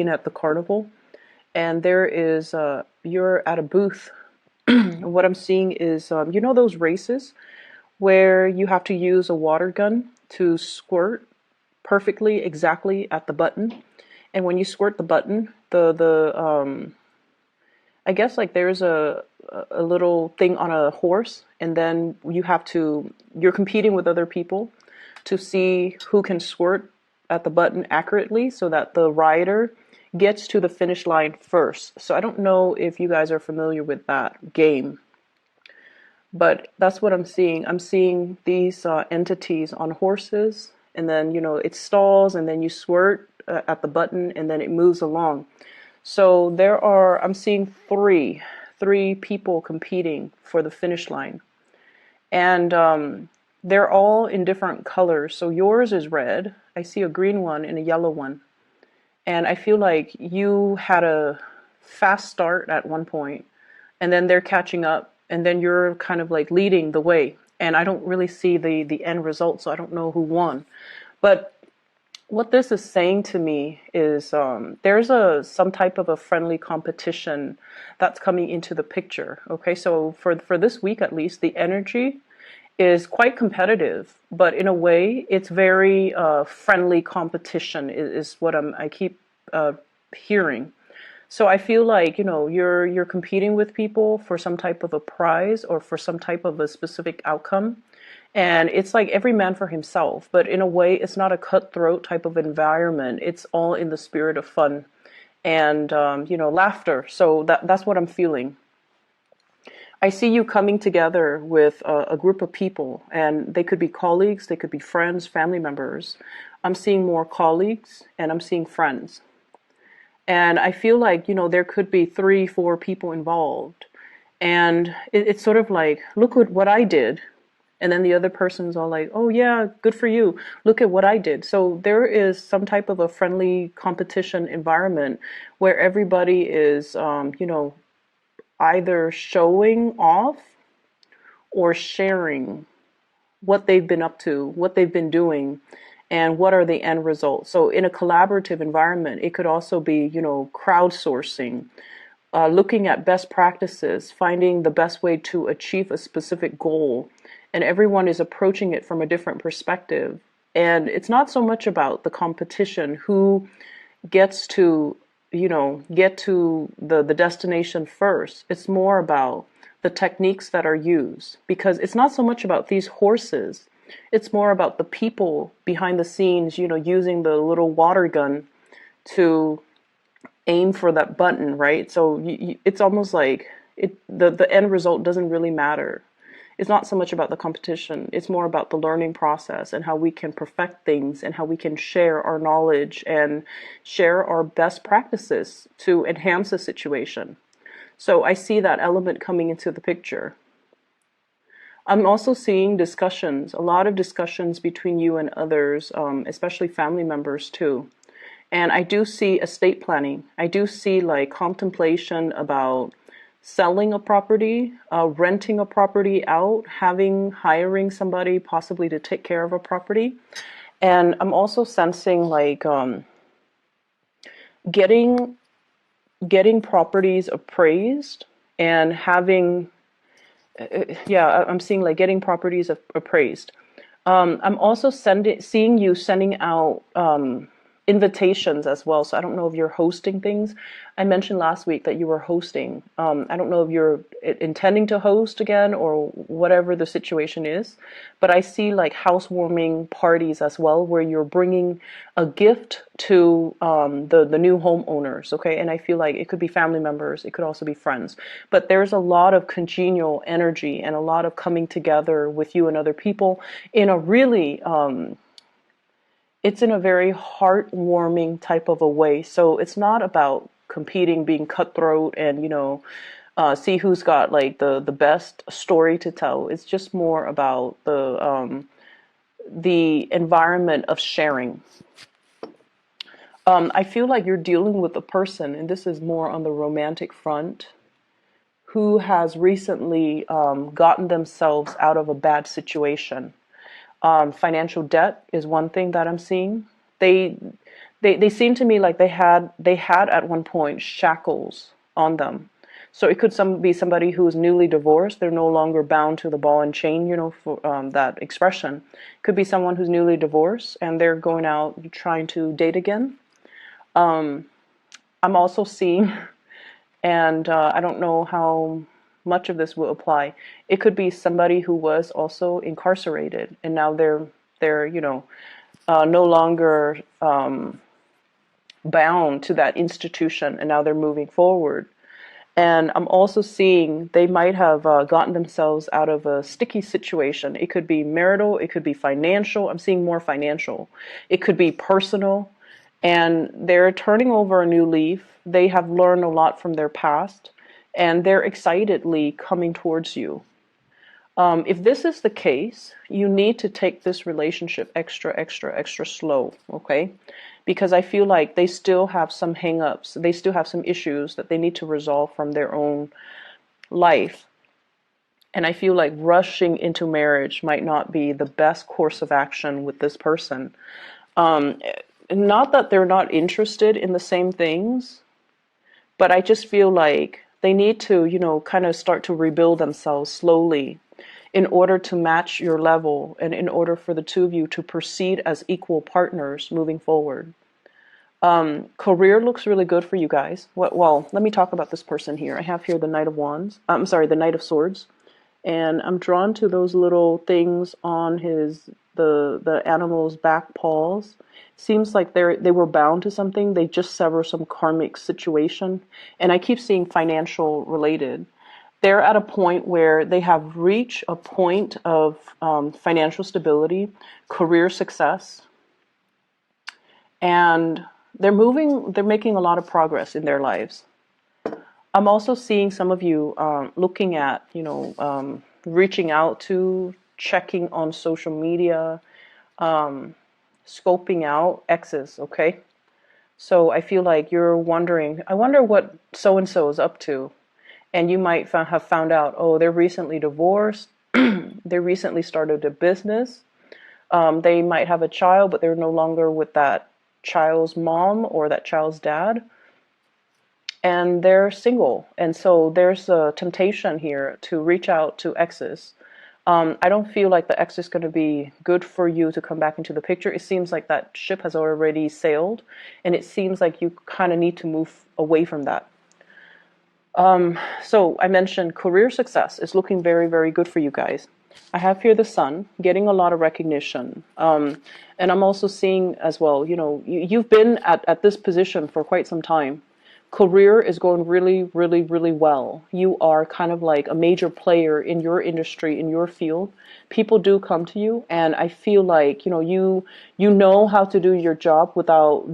at the carnival, and there is you're at a booth. What I'm seeing is you know those races where you have to use a water gun to squirt perfectly exactly at the button, and when you squirt the button, the I guess like there's a little thing on a horse, and then you're competing with other people to see who can squirt at the button accurately so that the rider gets to the finish line first. So I don't know if you guys are familiar with that game, but that's what I'm seeing. I'm seeing these entities on horses, and then it stalls, and then you squirt at the button, and then it moves along. So I'm seeing three people competing for the finish line, and they're all in different colors. So yours is red. I see a green one and a yellow one. And I feel like you had a fast start at one point, and then they're catching up, and then you're kind of like leading the way. And I don't really see the end result, so I don't know who won. But what this is saying to me is there's some type of a friendly competition that's coming into the picture. Okay, so for this week at least, the energy is quite competitive, but in a way, it's very friendly competition is what I keep hearing. So I feel like you're competing with people for some type of a prize or for some type of a specific outcome, and it's like every man for himself. But in a way, it's not a cutthroat type of environment. It's all in the spirit of fun and laughter. So that's what I'm feeling. I see you coming together with a group of people, and they could be colleagues, they could be friends, family members. I'm seeing more colleagues, and I'm seeing friends. And I feel like, there could be 3, 4 people involved. And it's sort of like, look at what I did. And then the other person's all like, oh, yeah, good for you. Look at what I did. So there is some type of a friendly competition environment where everybody is, either showing off or sharing what they've been up to, what they've been doing, and what are the end results. So in a collaborative environment, it could also be, crowdsourcing, looking at best practices, finding the best way to achieve a specific goal. And everyone is approaching it from a different perspective. And it's not so much about the competition, who gets to get to the destination first. It's more about the techniques that are used, because it's not so much about these horses. It's more about the people behind the scenes, using the little water gun to aim for that button, right? So it's almost like the end result doesn't really matter. It's not so much about the competition. It's more about the learning process and how we can perfect things and how we can share our knowledge and share our best practices to enhance the situation. So I see that element coming into the picture. I'm also seeing discussions, a lot of discussions between you and others, especially family members too. And I do see estate planning. I do see like contemplation about selling a property, renting a property out, hiring somebody possibly to take care of a property. And I'm also sensing like getting properties appraised and I'm seeing like getting properties appraised. I'm also seeing you sending out invitations as well. So I don't know if you're hosting things. I mentioned last week that you were hosting. I don't know if you're intending to host again or whatever the situation is, but I see like housewarming parties as well, where you're bringing a gift to the new homeowners. Okay, and I feel like it could be family members, it could also be friends, but there's a lot of congenial energy and a lot of coming together with you and other people in a really it's in a very heartwarming type of a way. So it's not about competing, being cutthroat, and see who's got like the best story to tell. It's just more about the environment of sharing. I feel like you're dealing with a person, and this is more on the romantic front, who has recently gotten themselves out of a bad situation. Financial debt is one thing that I'm seeing. They They seem to me like they had at one point shackles on them. So it could be somebody who is newly divorced. They're no longer bound to the ball and chain, for that expression. Could be someone who's newly divorced and they're going out trying to date again. I'm also seeing, and I don't know how much of this will apply. It could be somebody who was also incarcerated and now they're no longer bound to that institution and now they're moving forward. And I'm also seeing they might have gotten themselves out of a sticky situation. It could be marital, it could be financial. I'm seeing more financial. It could be personal. And they're turning over a new leaf. They have learned a lot from their past, and they're excitedly coming towards you. If this is the case, you need to take this relationship extra, extra, extra slow, okay? Because I feel like they still have some hang-ups. They still have some issues that they need to resolve from their own life. And I feel like rushing into marriage might not be the best course of action with this person. Um, Not that they're not interested in the same things, but I just feel like they need to, kind of start to rebuild themselves slowly in order to match your level and in order for the two of you to proceed as equal partners moving forward. Career looks really good for you guys. Well, let me talk about this person here. I have here the Knight of Wands. I'm sorry, the Knight of Swords. And I'm drawn to those little things on the animal's back paws. Seems like they were bound to something. They just sever some karmic situation. And I keep seeing financial related. They're at a point where they have reached a point of financial stability, career success, and they're making a lot of progress in their lives. I'm also seeing some of you looking at, reaching out to, checking on social media, scoping out exes, okay? So I feel like you're wondering, I wonder what so-and-so is up to. And you might have found out, oh, they're recently divorced. They recently started a business. They might have a child, but they're no longer with that child's mom or that child's dad. And they're single. And so there's a temptation here to reach out to exes. I don't feel like the ex is going to be good for you to come back into the picture. It seems like that ship has already sailed, and it seems like you kind of need to move away from that. So I mentioned career success is looking very, very good for you guys. I have here the Sun getting a lot of recognition. And I'm also seeing as well, you've been at this position for quite some time. Career is going really, really, really well. You are kind of like a major player in your industry, in your field. People do come to you, and I feel like you know how to do your job without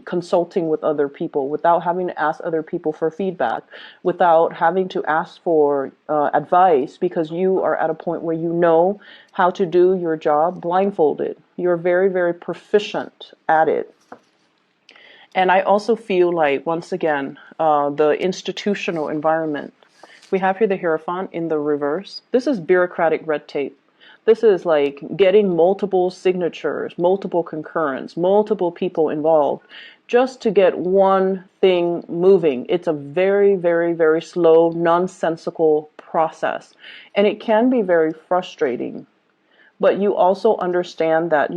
consulting with other people, without having to ask other people for feedback, without having to ask for advice, because you are at a point where you know how to do your job blindfolded. You're very, very proficient at it. And I also feel like, once again, the institutional environment. We have here the Hierophant in the reverse. This is bureaucratic red tape. This is like getting multiple signatures, multiple concurrence, multiple people involved just to get one thing moving. It's a very, very, very slow, nonsensical process. And it can be very frustrating. But you also understand that,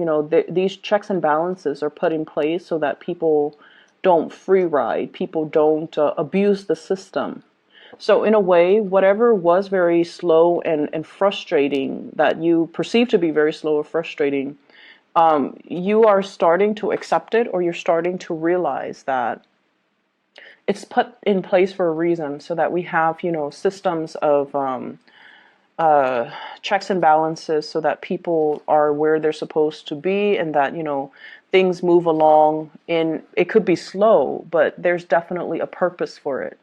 these checks and balances are put in place so that people don't free ride, people don't abuse the system. So in a way, whatever was very slow and frustrating, that you perceive to be very slow or frustrating, you are starting to accept it, or you're starting to realize that it's put in place for a reason, so that we have, systems of checks and balances, so that people are where they're supposed to be, and that things move along. It could be slow, but there's definitely a purpose for it.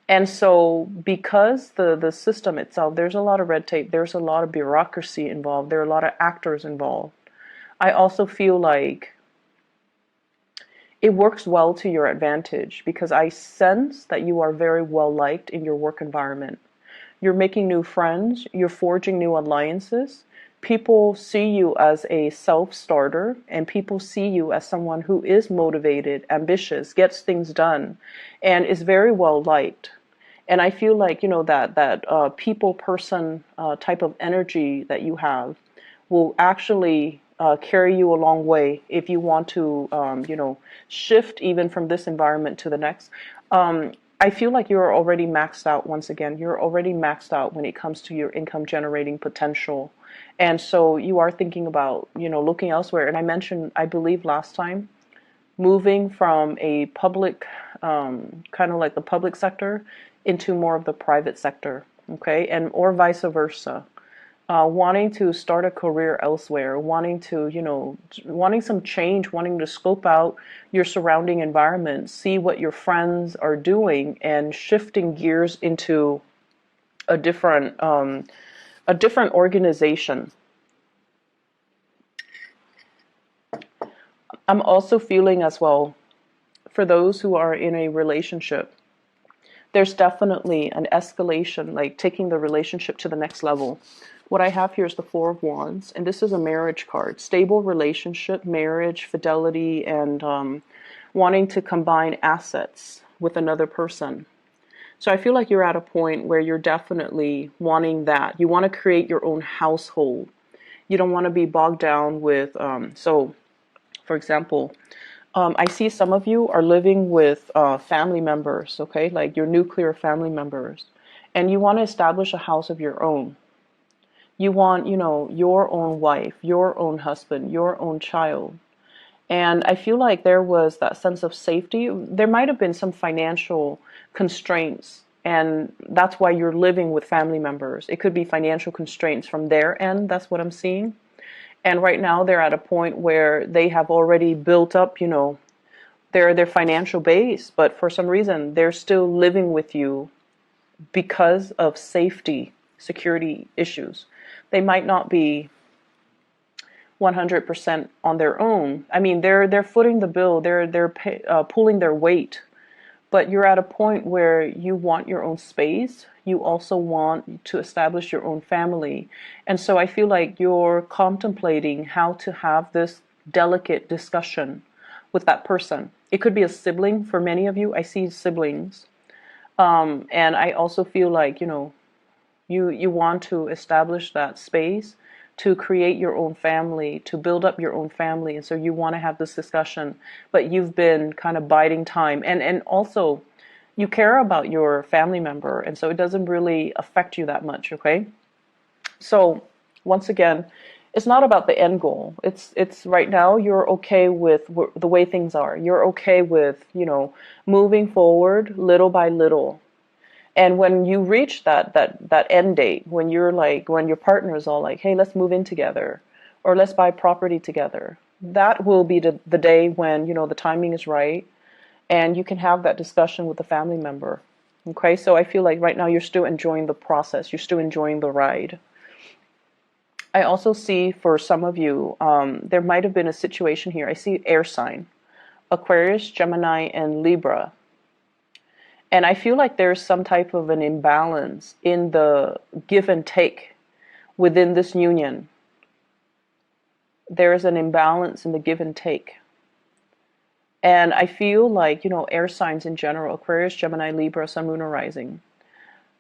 And so because the system itself, there's a lot of red tape, there's a lot of bureaucracy involved, there are a lot of actors involved. I also feel like it works well to your advantage, because I sense that you are very well liked in your work environment. You're making new friends, you're forging new alliances. people see you as a self-starter, and people see you as someone who is motivated, ambitious, gets things done, and is very well liked. And I feel like, that people person type of energy that you have will actually carry you a long way if you want to, shift even from this environment to the next. I feel like you're already maxed out once again. You're already maxed out when it comes to your income generating potential. And so you are thinking about, looking elsewhere. And I mentioned, I believe last time, moving from a public, kind of like the public sector into more of the private sector, okay? And or vice versa. Wanting to start a career elsewhere, wanting to, wanting some change, wanting to scope out your surrounding environment, see what your friends are doing, and shifting gears into a different organization. I'm also feeling as well, for those who are in a relationship, there's definitely an escalation, like taking the relationship to the next level. What I have here is the Four of Wands, and this is a marriage card. Stable relationship, marriage, fidelity, and wanting to combine assets with another person. So I feel like you're at a point where you're definitely wanting that. You want to create your own household. You don't want to be bogged down with, for example, I see some of you are living with family members, okay, like your nuclear family members, and you want to establish a house of your own. You want, your own wife, your own husband, your own child. And I feel like there was that sense of safety. There might have been some financial constraints, and that's why you're living with family members. It could be financial constraints from their end. That's what I'm seeing. And right now they're at a point where they have already built up, their financial base, but for some reason they're still living with you because of safety, security issues. They might not be 100% on their own. I mean, they're footing the bill, they're pulling their weight. But you're at a point where you want your own space. You also want to establish your own family. And so I feel like you're contemplating how to have this delicate discussion with that person. It could be a sibling for many of you. I see siblings. And I also feel like, you want to establish that space to create your own family, to build up your own family. And so you want to have this discussion, but you've been kind of biding time. And also, you care about your family member, and so it doesn't really affect you that much, okay? So, once again, it's not about the end goal. It's right now you're okay with the way things are. You're okay with, moving forward little by little. And when you reach that end date, when your partner is all like, hey, let's move in together, or let's buy property together, that will be the day when, the timing is right, and you can have that discussion with the family member. Okay, so I feel like right now you're still enjoying the process, you're still enjoying the ride. I also see for some of you, there might have been a situation here. I see air sign, Aquarius, Gemini, and Libra. And I feel like there's some type of an imbalance in the give and take within this union. There is an imbalance in the give and take. And I feel like, air signs in general, Aquarius, Gemini, Libra, Sun, Moon, or Rising,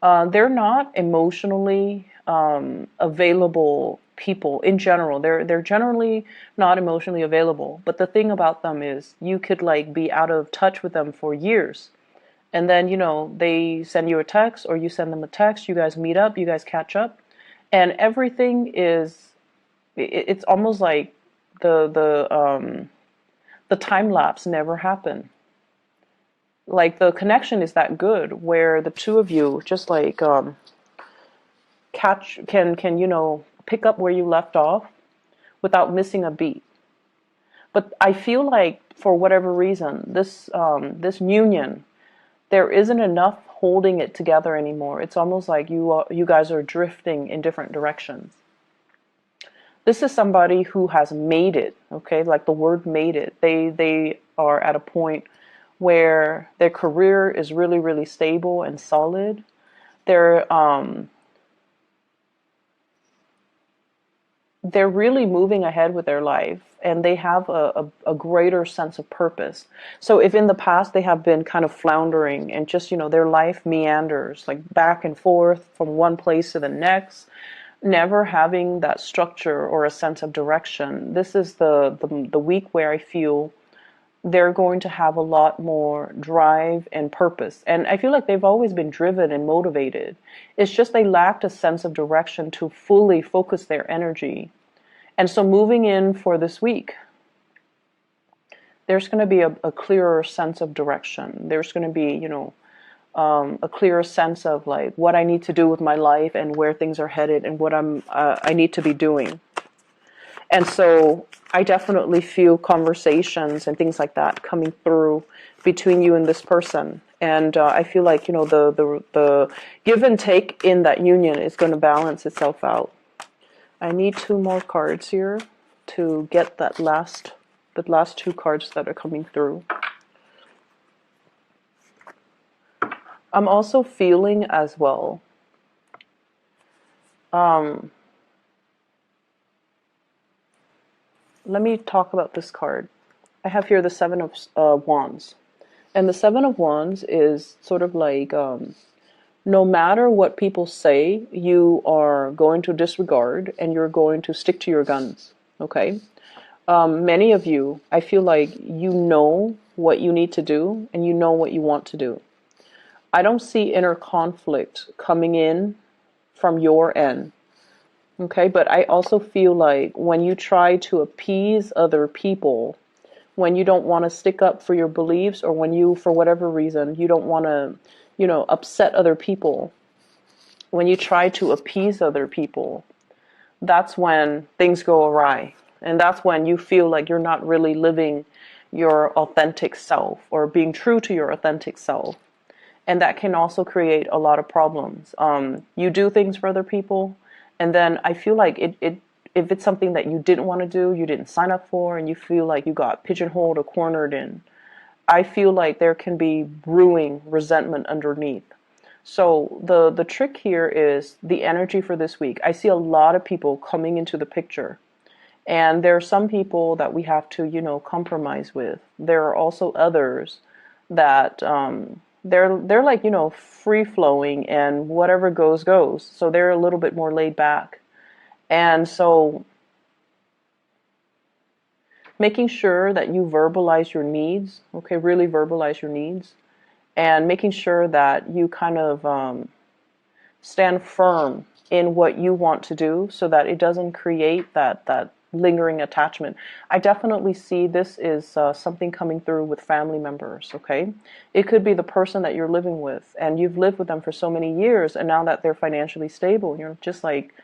they're not emotionally available people in general. They're generally not emotionally available. But the thing about them is you could be out of touch with them for years. And then, they send you a text or you send them a text, you guys meet up, you guys catch up, and everything it's almost like the time lapse never happened. Like the connection is that good where the two of you just can pick up where you left off without missing a beat. But I feel like for whatever reason, this union, there isn't enough holding it together anymore. It's almost like you guys are drifting in different directions. This is somebody who has made it, okay? Like the word made it. They are at a point where their career is really, really stable and solid. they're really moving ahead with their life, and they have a greater sense of purpose. So if in the past they have been kind of floundering and just, their life meanders like back and forth from one place to the next, never having that structure or a sense of direction, this is the week where I feel they're going to have a lot more drive and purpose. And I feel like they've always been driven and motivated. It's just they lacked a sense of direction to fully focus their energy. And so moving in for this week, there's going to be a clearer sense of direction. There's going to be, a clearer sense of like what I need to do with my life and where things are headed and what I need to be doing. And so I definitely feel conversations and things like that coming through between you and this person. And I feel like, the give and take in that union is going to balance itself out. I need 2 more cards here to get the last 2 cards that are coming through. I'm also feeling as well. Let me talk about this card. I have here the 7 of Wands. And the 7 of Wands is sort of like, no matter what people say, you are going to disregard and you're going to stick to your guns. Okay? Many of you, I feel like you know what you need to do and you know what you want to do. I don't see inner conflict coming in from your end. Okay, but I also feel like when you try to appease other people, when you don't want to stick up for your beliefs, or when you, for whatever reason, you don't want to, upset other people, when you try to appease other people, that's when things go awry. And that's when you feel like you're not really living your authentic self or being true to your authentic self. And that can also create a lot of problems. You do things for other people, and then I feel like if it's something that you didn't want to do, you didn't sign up for, and you feel like you got pigeonholed or cornered in, I feel like there can be brewing resentment underneath. So the trick here is the energy for this week. I see a lot of people coming into the picture. And there are some people that we have to, compromise with. There are also others that they're like, free flowing, and whatever goes goes. So they're a little bit more laid back. And so making sure that you verbalize your needs, okay, really verbalize your needs, and making sure that you kind of stand firm in what you want to do so that it doesn't create that lingering attachment. I definitely see this is something coming through with family members, okay? It could be the person that you're living with, and you've lived with them for so many years, and now that they're financially stable, you're just like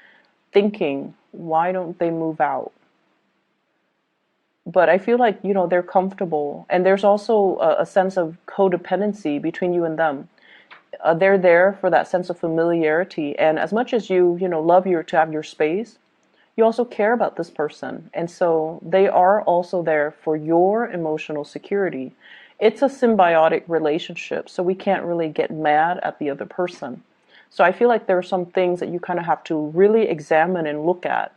thinking, why don't they move out? But I feel like, they're comfortable, and there's also a sense of codependency between you and them. They're there for that sense of familiarity, and as much as you love to have your space, you also care about this person. And so they are also there for your emotional security. It's a symbiotic relationship, so we can't really get mad at the other person. So I feel like there are some things that you kind of have to really examine and look at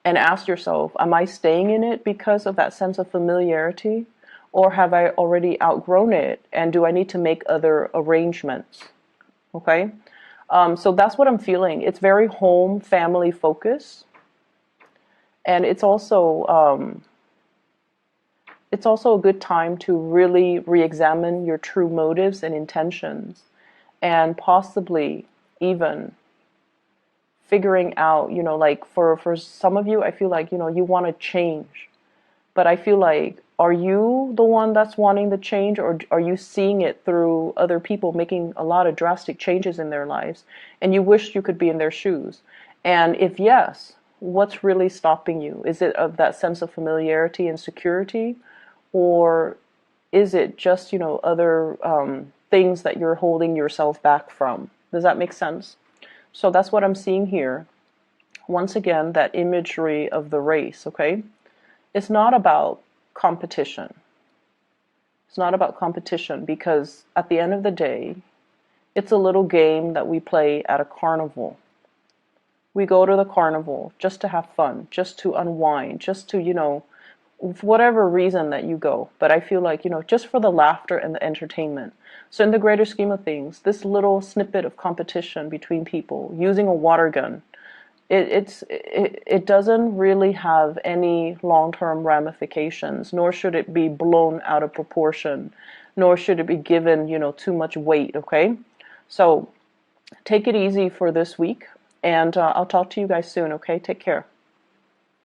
and ask yourself, am I staying in it because of that sense of familiarity? Or have I already outgrown it? And do I need to make other arrangements? Okay? So that's what I'm feeling. It's very home, family focused. And it's also a good time to really re-examine your true motives and intentions, and possibly even figuring out, like for some of you, I feel like, you want to change. But I feel like, are you the one that's wanting the change, or are you seeing it through other people making a lot of drastic changes in their lives, and you wish you could be in their shoes? And if yes, what's really stopping you? Is it of that sense of familiarity and security, or is it just, other things that you're holding yourself back from? Does that make sense? So that's what I'm seeing here. Once again, that imagery of the race, okay? It's not about competition. It's not about competition, because at the end of the day, it's a little game that we play at a carnival. We go to the carnival just to have fun, just to unwind, just to, for whatever reason that you go. But I feel like, just for the laughter and the entertainment. So in the greater scheme of things, this little snippet of competition between people using a water gun, it doesn't really have any long-term ramifications, nor should it be blown out of proportion, nor should it be given, too much weight, okay? So take it easy for this week, and I'll talk to you guys soon, okay? Take care.